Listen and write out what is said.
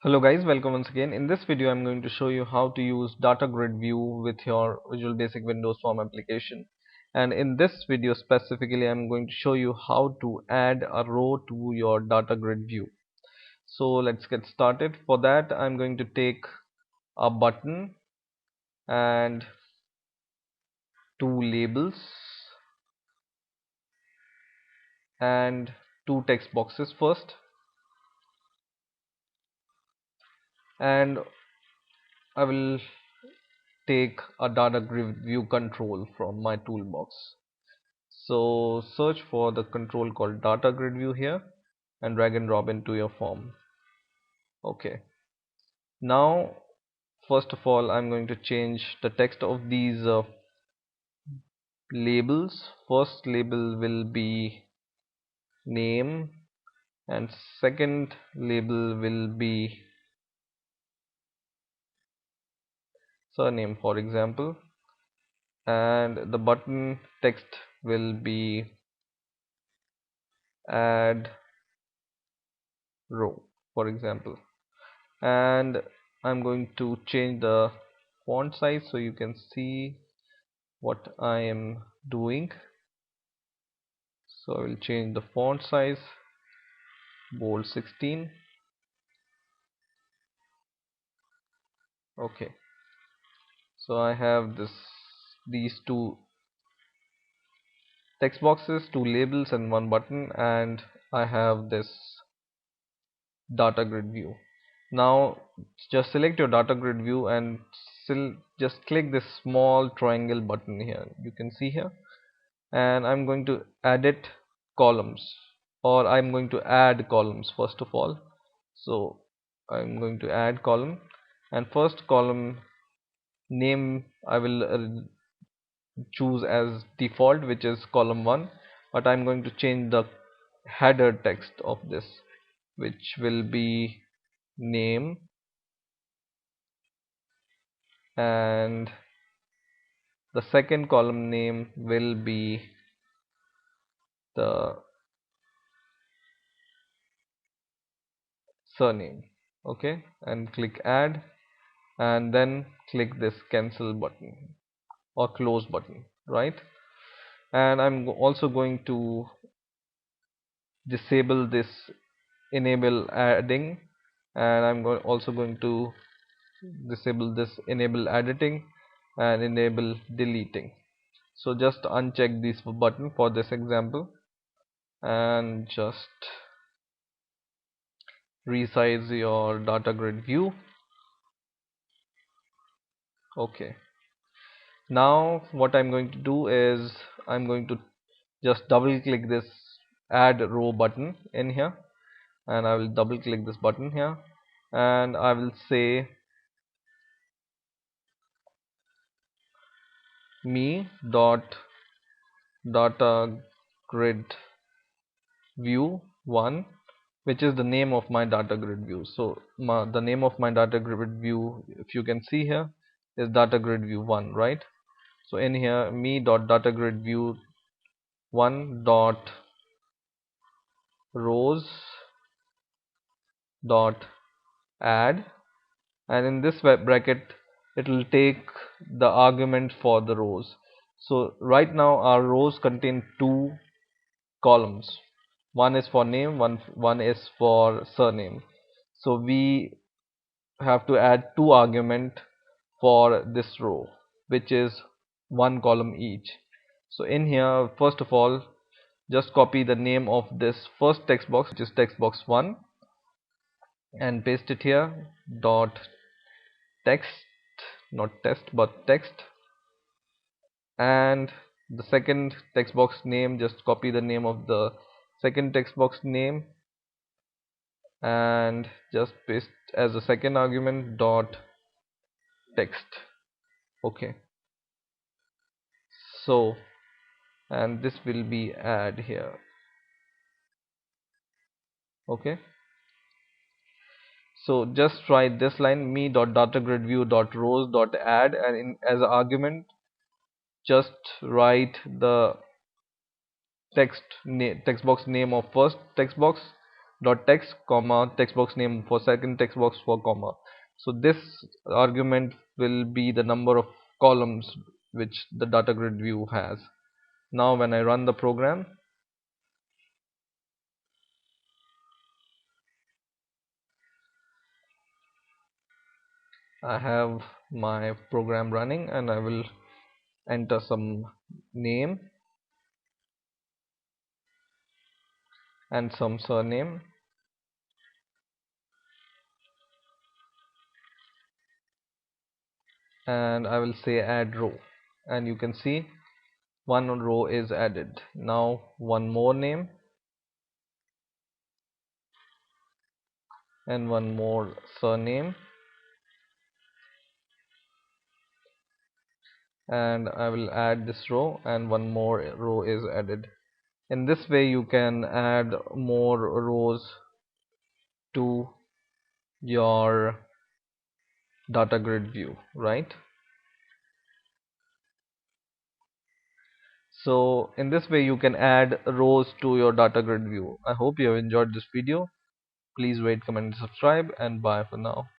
Hello guys, welcome once again. In this video I'm going to show you how to use DataGridView with your Visual Basic Windows Form application. And in this video specifically I'm going to show you how to add a row to your DataGridView. So let's get started. For that I'm going to take a button and two labels and two text boxes first, and I will take a DataGridView control from my toolbox. So search for the control called DataGridView here and drag and drop into your form. Okay. Now, first of all, I'm going to change the text of these labels. First label will be name, and second label will be surname, for example, and the button text will be add row, for example. And I'm going to change the font size so you can see what I am doing. So I will change the font size, bold 16. Okay, so I have these two text boxes, two labels and one button, and I have this data grid view. Now just select your data grid view and just click this small triangle button here, you can see here, and I'm going to edit columns, or I'm going to add columns first of all. So I'm going to add column, and first column name I will choose as default, which is column 1, but I'm going to change the header text of this, which will be name, and the second column name will be the surname. Okay, and click add, and then click this cancel button or close button, right? And I'm also going to disable this enable adding, and also going to disable this enable editing and enable deleting. So just uncheck this button for this example and just resize your data grid view. Okay, now what I'm going to do is I'm going to just double click this add row button in here, and I will double click this button here, and I will say me dot data grid view 1, which is the name of my data grid view. So the name of my data grid view, if you can see here, is data grid view 1, right? So in here me dot data grid view 1 dot rows dot add, and in this bracket it will take the argument for the rows. So right now our rows contain two columns, one is for name, one is for surname. So we have to add two argument for this row, which is one column each. So in here, first of all, just copy the name of this first text box, which is text box 1, and paste it here, dot text, not test but text. And the second text box name, just copy the name of the second text box name and just paste as a second argument dot text. Okay, so, and this will be add here. Okay, so just write this line, me dot data grid view dot rows dot add, and as an argument just write the text box name of first text box dot text comma text box name for second, text box for comma. So this argument will be the number of columns which the data grid view has. Now when I run the program, I have my program running and I will enter some name and some surname, and I will say add row, and you can see one row is added. Now one more name and one more surname, and I will add this row and one more row is added. In this way you can add more rows to your data grid view, right? So in this way you can add rows to your data grid view. I hope you have enjoyed this video. Please rate, comment and subscribe, and bye for now.